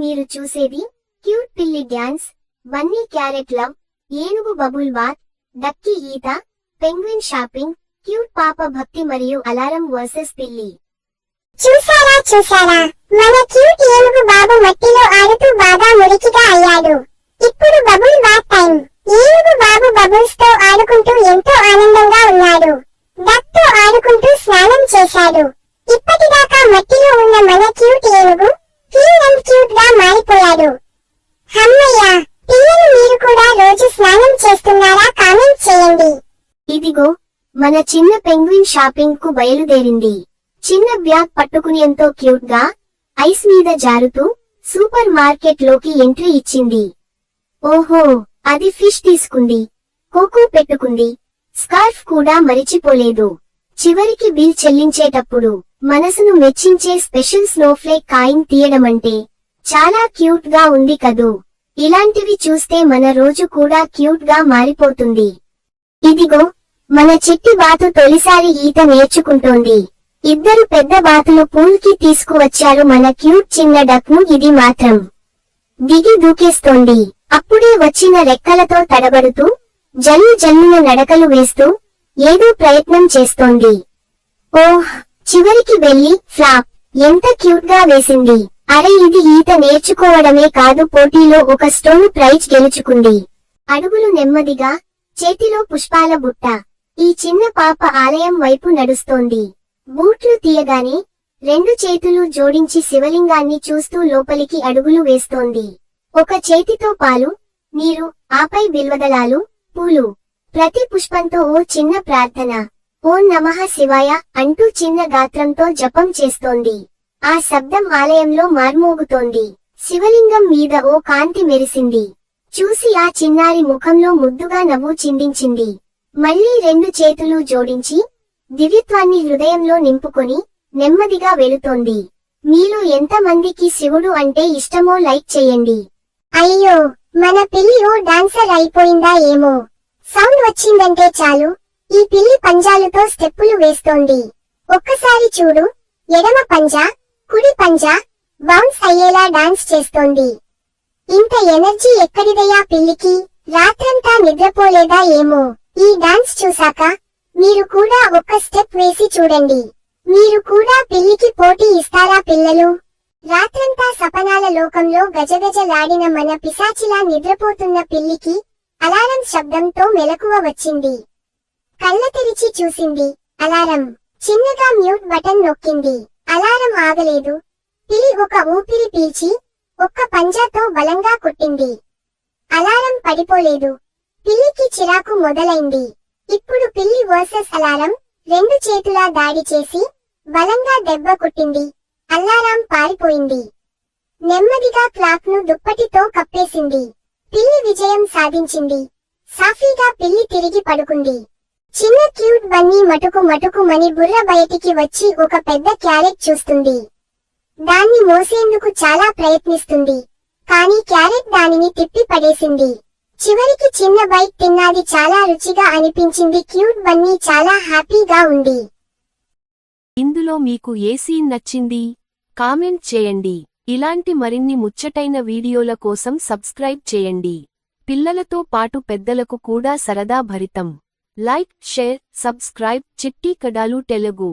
మీరు చూసేది క్యూట్ పిల్లి డ్యాన్స్, బన్నీ క్యారెట్ లవ్, ఏనుగు బబుల్ బాత్, డక్కీ ఈత, పెంగ్విన్ షాపింగ్, క్యూట్ పాప భక్తి మరియు అలారం వర్సెస్ పిల్లి. చూసారా మన క్యూట్ ఏనుగు బాబు మట్టిలో ఆడుతూ బాగా మురికిగా అయ్యాడు. ఇప్పుడు బబుల్ బాత్ టైం. ఏనుగు బాబు బబుల్స్ తో ఆడుకుంటూ ఎంతో ఆనందంగా ఉన్నాడు. డక్ తో ఆడుకుంటూ స్నానం చేశాడు. ఇప్పటిదాకా మట్టిలో ఉన్న మన క్యూట్ ఏనుగు క్లీన్ అండ్ క్యూట్ గా మారిపోయాడు. హమ్మయ్య! పిల్లలు మీరు కూడా రోజు స్నానం చేస్తున్నారా? కామెంట్ చేయండి. ఇదిగో మన చిన్న పెంగ్విన్ షాపింగ్ కు బయలుదేరింది. చిన్న బ్యాగ్ పట్టుకుని ఎంతో క్యూట్ గా ఐస్ మీద జారుతూ సూపర్ మార్కెట్ లోకి ఎంట్రీ ఇచ్చింది. ఓహో, అది ఫిష్ తీసుకుంది, కోకో పెట్టుకుంది, స్కార్ఫ్ కూడా మరిచిపోలేదు. చివరికి బిల్ చెల్లించేటప్పుడు మనసును మెచ్చించే స్పెషల్ స్నోఫ్లేక్ కాయిన్ తీయడమంటే చాలా క్యూట్ గా ఉంది కదూ. ఇలాంటివి చూస్తే మన రోజు కూడా క్యూట్ గా మారిపోతుంది. ఇదిగో మన చిట్టి బాతు తొలిసారి ఈత నేర్చుకుంటోంది. ఇద్దరు పెద్ద బాతులు పూల్ కి తీసుకువచ్చారు మన క్యూట్ చిన్న డక్ ను. ఇది మాత్రం దిగి దూకేస్తోంది. అప్పుడే వచ్చిన రెక్కలతో తడబడుతూ జల్లు జల్లున నడకలు వేస్తూ ఏదో ప్రయత్నం చేస్తోంది. ఓహ్, చివరికి వెళ్లి ఫ్లాప్ ఎంత క్యూట్ గా వేసింది. అరే, ఇది ఈత నేర్చుకోవడమే కాదు, పోటీలో ఒక స్టోన్ ప్రైజ్ గెలుచుకుంది. అడుగులు నెమ్మదిగా, చేతిలో పుష్పాల బుట్ట. ఈ చిన్న పాప ఆలయం వైపు నడుస్తోంది. బూట్లు తీయగానే రెండు చేతులు జోడించి శివలింగాన్ని చూస్తూ లోపలికి అడుగులు వేస్తోంది. ఒక చేతితో పాలు, నీరు, ఆపై బిల్వదళాలు, పూలు. ప్రతి పుష్పంతో ఓ చిన్న ప్రార్థన. ఓం నమః శివాయ అంటూ చిన్న గాత్రంతో జపం చేస్తోంది. ఆ శబ్దం ఆలయంలో మార్మోగుతోంది. శివలింగం మీద ఓ కాంతి మెరిసింది. చూసి ఆ చిన్నారి ముఖంలో ముద్దుగా నవ్వు చిందించింది. మళ్లీ రెండు చేతులు జోడించి దివ్యత్వాన్ని హృదయంలో నింపుకొని నెమ్మదిగా వెళుతోంది. మీలో ఎంతమందికి శివుడు అంటే ఇష్టమో లైక్ చేయండి. అయ్యో, మన పిల్లి ఓ డాన్సర్ అయిపోయిందా ఏమో. సౌండ్ వచ్చిందంటే చాలు ఈ పిల్లి పంజాలతో స్టెప్పులు వేస్తోంది. ఒక్కసారి చూడు, ఎడమ పంజా, కుడి పంజా బౌన్స్ అయ్యేలా డాన్స్ చేస్తోంది. ఇంత ఎనర్జీ ఎక్కడిదయ్యా పిల్లికి? రాత్రంతా నిద్రపోలేదా ఏమో. ఈ డాన్స్ చూసాక మీరు కూడా ఒక్క స్టెప్ వేసి చూడండి. మీరు కూడా పిల్లికి పోటీ ఇస్తారా పిల్లలు? రాత్రంతా సపనాల లోకంలో గజగజలాడిన మన పిశాచిలా నిద్రపోతున్న పిల్లికి అలారం శబ్దంతో మెలకువ వచ్చింది. కళ్ళ తెరిచి చూసింది. అలారం. చిన్నగా మ్యూట్ బటన్ నొక్కింది. అలారం ఆగలేదు. పిల్లి ఒక ఊపిరి పీల్చి ఒక్క పంజాతో బలంగా కొట్టింది. అలారం పడిపోలేదు. పిల్లికి చిరాకు మొదలైంది. ఇప్పుడు పిల్లి వర్సెస్ అలారం. రెండు చేతులా దాడి చేసి బలంగా దెబ్బ కొట్టింది. అలారం పారిపోయింది. నెమ్మదిగా క్లాక్ ను దుప్పటితో కప్పేసింది. పిల్లి విజయం సాధించింది. సాఫీగా పిల్లి తిరిగి పడుకుంది. చిన్న క్యూట్ బన్నీ మటుకు మని బుర్ర బయటికి వచ్చి ఒక పెద్ద క్యారెట్ చూస్తుంది. దాన్ని మోసేందుకు చాలా ప్రయత్నిస్తుంది. కానీ క్యారెట్ దానిని తిప్పి పడేసింది. చివరికి చిన్న బైట్ తిన్నాది. చాలా రుచిగా అనిపించింది. క్యూట్ బన్నీ చాలా హ్యాపీగా ఉంది. ఇందులో మీకు ఏ సీన్ నచ్చింది? కామెంట్ చేయండి. ఇలాంటి మరిన్ని ముచ్చటైన వీడియోల కోసం సబ్స్క్రైబ్ చేయండి. పిల్లలతో పాటు పెద్దలకు కూడా సరదా భరితం. Like, share, subscribe. చిట్టి కడాలు తెలుగు.